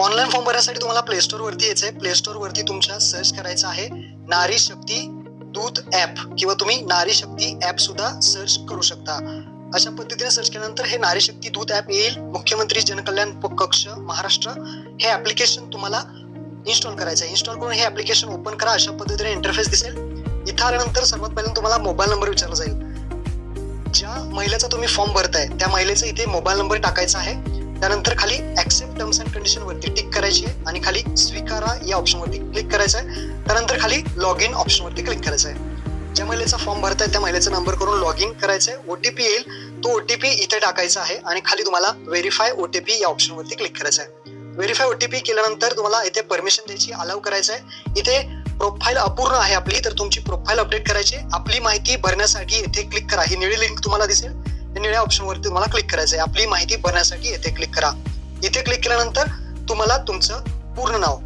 Online form भरण्यासाठी तुम्हाला play store वरती यायचंय. प्ले स्टोर वरती तुमच्या सर्च करायचं आहे नारी शक्ती दूत ऍप, किंवा तुम्ही नारी शक्ती ऍप सुद्धा सर्च करू शकता. अशा पद्धतीने सर्च केल्यानंतर हे नारी शक्ती दूत ऍप येईल. मुख्यमंत्री जनकल्याण कक्ष महाराष्ट्र हे ऍप्लिकेशन तुम्हाला इन्स्टॉल करायचं आहे. इन्स्टॉल करून हे ऍप्लिकेशन ओपन करा. अशा पद्धतीने इंटरफेस दिसेल. इथं आल्यानंतर सर्वात पहिल्यांदा तुम्हाला मोबाईल नंबर विचारला जाईल. ज्या महिलेचा तुम्ही फॉर्म भरताय त्या महिलेचा इथे मोबाईल नंबर टाकायचा आहे. त्यानंतर खाली ऍक्सेप्ट टर्म्स अँड कंडिशन वरती टिक करायची आहे आणि खाली स्वीकारा या ऑप्शन वरती क्लिक करायचं आहे. त्यानंतर खाली लॉग इन ऑप्शन वरती क्लिक करायचं आहे. ज्या महिलेचा फॉर्म भरताय त्या महिलेचा नंबर करून लॉग इन करायचं आहे. ओटीपी येईल, तो ओटीपी इथे टाकायचा आहे आणि खाली तुम्हाला व्हेरीफाय ओटीपी या ऑप्शन वरती क्लिक करायचं आहे. व्हेरीफाय ओटीपी केल्यानंतर तुम्हाला इथे परमिशन द्यायची, अलाउ करायचं आहे. इथे प्रोफाईल अपूर्ण आहे आपली, तर तुमची प्रोफाईल अपडेट करायची. आपली माहिती भरण्यासाठी इथे क्लिक करा. ही निळी लिंक तुम्हाला दिसेल, निळ्या ऑप्शन वरती तुम्हाला क्लिक करायचं आहे. आपली माहिती भरण्यासाठी इथे क्लिक करा. इथे क्लिक केल्यानंतर तुम्हाला तुमचं पूर्ण नाव,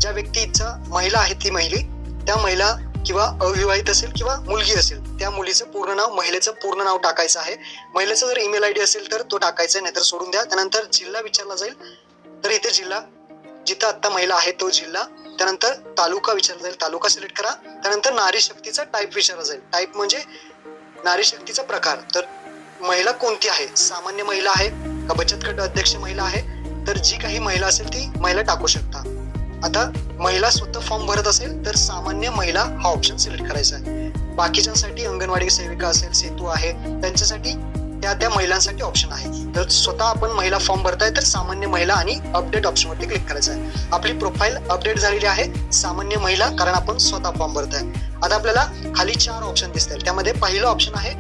ज्या व्यक्तीचा महिला आहे ती त्या महिला किंवा अविवाहित असेल किंवा मुलगी असेल त्या मुलीचं पूर्ण नाव, महिलेचं पूर्ण नाव टाकायचं आहे. महिलेचा जर ईमेल आयडी असेल तर तो टाकायचा, नाहीतर सोडून द्या. त्यानंतर जिल्हा विचारला जाईल, तर इथे जिल्हा जिथं आता महिला आहे तो जिल्हा. त्यानंतर तालुका विचारला जाईल, तालुका सिलेक्ट करा. त्यानंतर नारी शक्तीचा टाईप विचारला जाईल. टाईप म्हणजे नारी शक्तीचा प्रकार. तर महिला कोणती आहे, सामान्य महिला आहे का बचत गट अध्यक्ष महिला आहे, तर जी काही महिला असेल ती महिला टाकू शकता. आता महिला स्वतः फॉर्म भरत असेल तर सामान्य महिला हा ऑप्शन सिलेक्ट करायचा आहे. बाकीच्यांसाठी अंगणवाडी सेविका असेल, सेतू आहे, त्यांच्यासाठी त्या महिलांसाठी ऑप्शन आहे. तर स्वतः आपण महिला फॉर्म भरताय तर सामान्य महिला आणि अपडेट ऑप्शन वरती क्लिक करायचं आहे. आपली प्रोफाईल अपडेट झालेली आहे सामान्य महिला, कारण आपण स्वतः फॉर्म भरताय. आता आपल्याला खाली 4 ऑप्शन दिसतील. त्यामध्ये पहिलं ऑप्शन आहे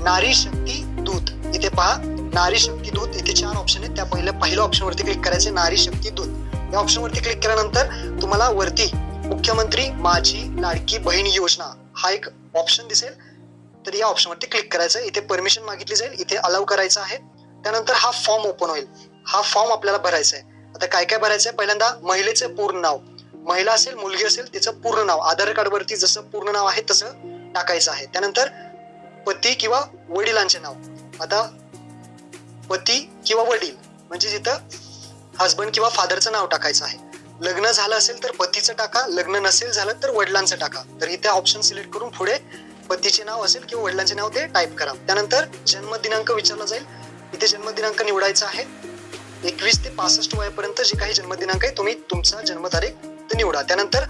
नारी शक्ती दूत. इथे पहा नारी शक्ती दूत, इथे 4 ऑप्शन आहेत. त्या पहिल्या ऑप्शन वरती क्लिक करायचे, नारी शक्ती दूत या ऑप्शन वरती क्लिक केल्यानंतर तुम्हाला वरती मुख्यमंत्री माझी लाडकी बहीण योजना हा एक ऑप्शन दिसेल. तर या ऑप्शन वरती क्लिक करायचं. इथे परमिशन मागितली जाईल, इथे अलाउ करायचं आहे. त्यानंतर हा फॉर्म ओपन होईल. हा फॉर्म आपल्याला भरायचा आहे. आता काय काय भरायचं आहे, पहिल्यांदा महिलेचं पूर्ण नाव, महिला असेल मुलगी असेल तिचं पूर्ण नाव, आधार कार्ड वरती जसं पूर्ण नाव आहे तसं टाकायचं आहे. त्यानंतर पती किंवा वडिलांचे नाव. आता पती किंवा वडील म्हणजे जिथं हसबंड किंवा फादरचं नाव टाकायचं आहे. लग्न झालं असेल तर पतीचं टाका, लग्न नसेल झालं तर वडिलांचं टाका. तर इथे ऑप्शन सिलेक्ट करून पुढे पतीचे नाव असेल किंवा वडिलांचे नाव ते टाईप करा. त्यानंतर जन्म दिनांक विचारला जाईल. इथे जन्म दिनांक निवडायचा आहे. 21 ते 65 वयापर्यंत जे काही जन्म दिनांक आहे तुम्ही तुमचा जन्मतारीख ते निवडा. त्यानंतर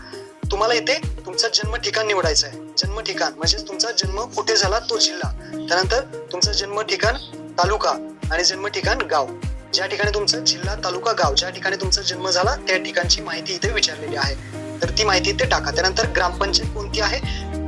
तुम्हाला इथे तुमचं जन्म ठिकाण निवडायचं आहे. जन्म ठिकाण म्हणजे तुमचा जन्म कुठे झाला तो जिल्हा, त्यानंतर तुमचं जन्म ठिकाण तालुका आणि जन्म ठिकाण गाव. ज्या ठिकाणी तुमचा जिल्हा तालुका गाव ज्या ठिकाणी तुमचा जन्म झाला त्या ठिकाणची माहिती इथे विचारलेली आहे. तर ती माहिती इथे टाका. त्यानंतर ग्रामपंचायत कोणती आहे,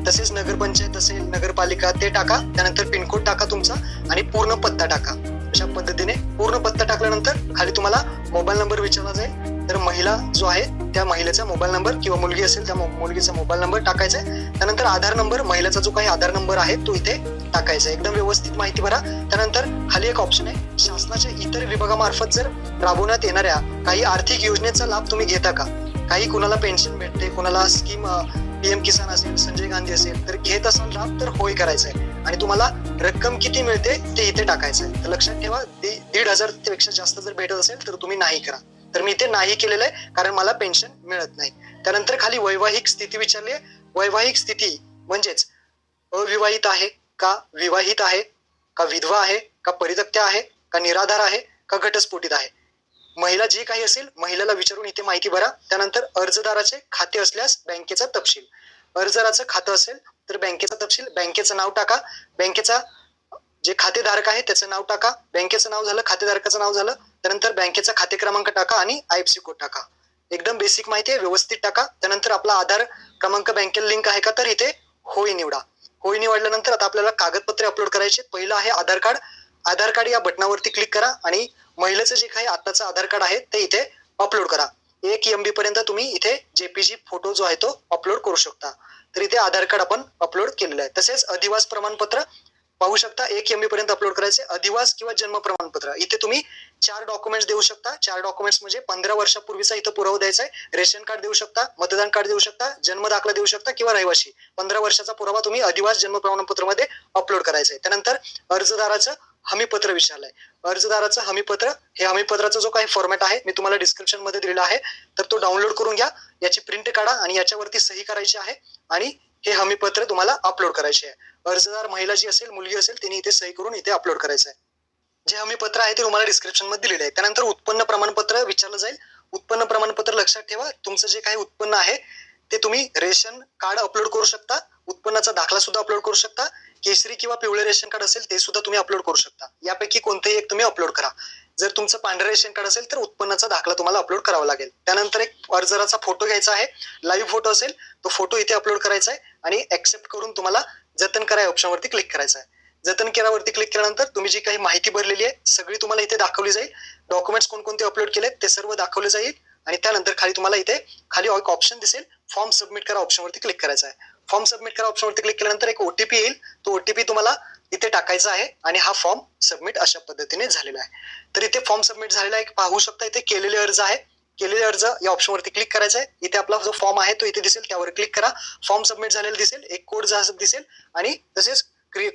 तसेच नगरपंचायत असेल, नगरपालिका ते टाका. त्यानंतर पिनकोड टाका तुमचा आणि पूर्ण पत्ता टाका. अशा पद्धतीने पूर्ण पत्ता टाकल्यानंतर खाली तुम्हाला मोबाईल नंबर विचारला जाईल. तर महिला जो आहे त्या महिलेचा मोबाईल नंबर किंवा मुलगी असेल त्या मुलगीचा मोबाईल नंबर टाकायचा आहे. त्यानंतर आधार नंबर, महिलेचा जो काही आधार नंबर आहे तो इथे टाकायचा. एकदम व्यवस्थित माहिती भरा. त्यानंतर खाली एक ऑप्शन आहे शासनाच्या इतर विभागामार्फत जर राबवण्यात येणाऱ्या काही आर्थिक योजनेचा लाभ तुम्ही घेता का. काही कुणाला पेन्शन भेटते, कुणाला स्कीम PM किसान असेल, संजय गांधी असेल, तर घेत असाल लाभ तर होय करायचंय आणि तुम्हाला रक्कम किती मिळते ते इथे टाकायचंय. तर लक्षात ठेवा 1,500 पेक्षा जास्त जर भेटत असेल तर तुम्ही नाही करा. तर मी इथे नाही केलेलं आहे कारण मला पेन्शन मिळत नाही. त्यानंतर खाली वैवाहिक स्थिती विचारली आहे. वैवाहिक स्थिती म्हणजेच अविवाहित आहे का, विवाहित आहे का, विधवा आहे का, परित्यक्त्या आहे का, निराधार आहे का, घटस्फोटित आहे. महिला जे काही असेल महिलेला विचारून इथे माहिती भरा. त्यानंतर अर्जदाराचे खाते असल्यास बँकेचा तपशील, अर्जदाराचं खातं असेल तर बँकेचा तपशील, बँकेचं नाव टाका, बँकेचा जे खातेधारक आहे त्याचं नाव टाका. बँकेचं नाव झालं, खातेधारकाचं नाव झालं, त्यानंतर बँकेचा खाते क्रमांक टाका आणि IFSC कोड टाका. एकदम बेसिक माहिती आहे, व्यवस्थित टाका. त्यानंतर आपला आधार क्रमांक बँकेला लिंक आहे का, तर इथे होय निवडा. होय निवडल्यानंतर आता आपल्याला कागदपत्रे अपलोड करायचे. पहिलं आहे आधार कार्ड. आधार कार्ड या बटनावरती क्लिक करा आणि महिलेचं जे काही आताचं आधार कार्ड आहे ते इथे अपलोड करा. 1 MB पर्यंत तुम्ही इथे JPG फोटो जो आहे तो अपलोड करू शकता. तर इथे आधार कार्ड आपण अपलोड केलेलं आहे. तसेच अधिवास प्रमाणपत्र पाहू शकता 1 MB पर्यंत अपलोड करायचे. अधिवास किंवा जन्म प्रमाणपत्र इथे तुम्ही 4 डॉक्युमेंट्स देऊ शकता. 4 डॉक्युमेंट्स म्हणजे 15 वर्षापूर्वीचा इथं पुरावा द्यायचा आहे. रेशन कार्ड देऊ शकता, मतदान कार्ड देऊ शकता, जन्म दाखला देऊ शकता किंवा रहिवासी 15 वर्षाचा पुरावा तुम्ही अधिवास जन्म प्रमाणपत्र मध्ये अपलोड करायचा आहे. त्यानंतर अर्जदाराचं हमीपत्र विचारलंय. अर्जदाराचं हमीपत्र, हे हमीपत्राचा जो काही फॉर्मॅट आहे मी तुम्हाला डिस्क्रिप्शन मध्ये दिलेला आहे, तर तो डाउनलोड करून घ्या. याची प्रिंट काढा आणि याच्यावरती सही करायची आहे आणि हे हमीपत्र तुम्हाला अपलोड करायचे आहे. अर्जदार महिला जी असेल, मुलगी असेल, तिने इथे सही करून इथे अपलोड करायचं आहे. जे हमीपत्र आहे ते तुम्हाला डिस्क्रिप्शन मध्ये दिलेले आहे. त्यानंतर उत्पन्न प्रमाणपत्र विचारलं जाईल. उत्पन्न प्रमाणपत्र लक्षात ठेवा, तुमचं जे काही उत्पन्न आहे ते तुम्ही रेशन कार्ड अपलोड करू शकता, उत्पन्नाचा दाखला सुद्धा अपलोड करू शकता, केशरी किंवा पिवळे रेशन कार्ड असेल ते सुद्धा तुम्ही अपलोड करू शकता. यापैकी कोणतेही एक तुम्ही अपलोड करा. जर तुमचं पांढरं रेशन कार्ड असेल तर उत्पन्नाचा दाखला तुम्हाला अपलोड करावा लागेल. त्यानंतर एक अर्जदाराचा फोटो घ्यायचा आहे, लाईव्ह फोटो असेल तो फोटो इथे अपलोड करायचा आहे आणि ऍक्सेप्ट करून तुम्हाला जतन करा या ऑप्शनवरती क्लिक करायचं आहे. जतन केल्यावरती क्लिक केल्यानंतर तुम्ही जी काही माहिती भरलेली आहे सगळी तुम्हाला इथे दाखवली जाईल. डॉक्युमेंट्स कोणकोणते अपलोड केलेत ते सर्व दाखवले जाईल आणि त्यानंतर खाली तुम्हाला इथे खाली एक ऑप्शन दिसेल, फॉर्म सबमिट करा ऑप्शनवरती क्लिक करायचा आहे. फॉर्म सबमिट करा ऑप्शनवरती क्लिक केल्यानंतर एक ओटीपी येईल, तो ओटीपी तुम्हाला इथे टाकायचा आहे आणि हा फॉर्म सबमिट अशा पद्धतीने झालेला आहे. तर इथे फॉर्म सबमिट झालेला आहे, पाहू शकता इथे केलेले अर्ज आहे. केलेले अर्ज या ऑप्शनवरती क्लिक करायचा आहे. इथे आपला जो फॉर्म आहे तो इथे दिसेल, त्यावर क्लिक करा. फॉर्म सबमिट झालेला दिसेल, एक कोड दिसेल आणि तसेच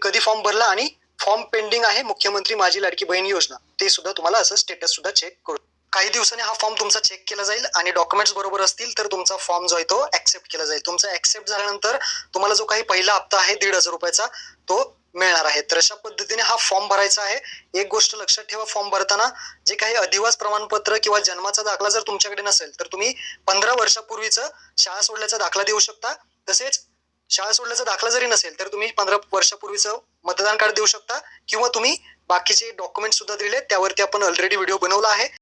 कधी फॉर्म भरला आणि फॉर्म पेंडिंग आहे मुख्यमंत्री माझी लाडकी बहीण योजना, ते सुद्धा तुम्हाला असं स्टेटस सुद्धा चेक करू. काही दिवसांनी हा फॉर्म तुमचा चेक केला जाईल आणि डॉक्युमेंट्स बरोबर असतील तर तुमचा फॉर्म जो आहे तो ऍक्सेप्ट केला जाईल. तुमचा ऍक्सेप्ट झाल्यानंतर तुम्हाला जो काही पहिला हप्ता आहे 1,500 रुपयाचा तो मिळणार आहे. तर अशा पद्धतीने हा फॉर्म भरायचा आहे. एक गोष्ट लक्षात ठेवा, फॉर्म भरताना जे काही अधिवास प्रमाणपत्र किंवा जन्माचा दाखला जर तुमच्याकडे नसेल तर तुम्ही 15 वर्षापूर्वीचं शाळा सोडल्याचा दाखला देऊ शकता. तसेच शाळा सोडल्याचा दाखला जरी नसेल तर तुम्ही 15 वर्षापूर्वीचं मतदान कार्ड देऊ शकता किंवा तुम्ही बाकीचे डॉक्युमेंट सुद्धा दिले, त्यावरती आपण ऑलरेडी व्हिडिओ बनवला आहे.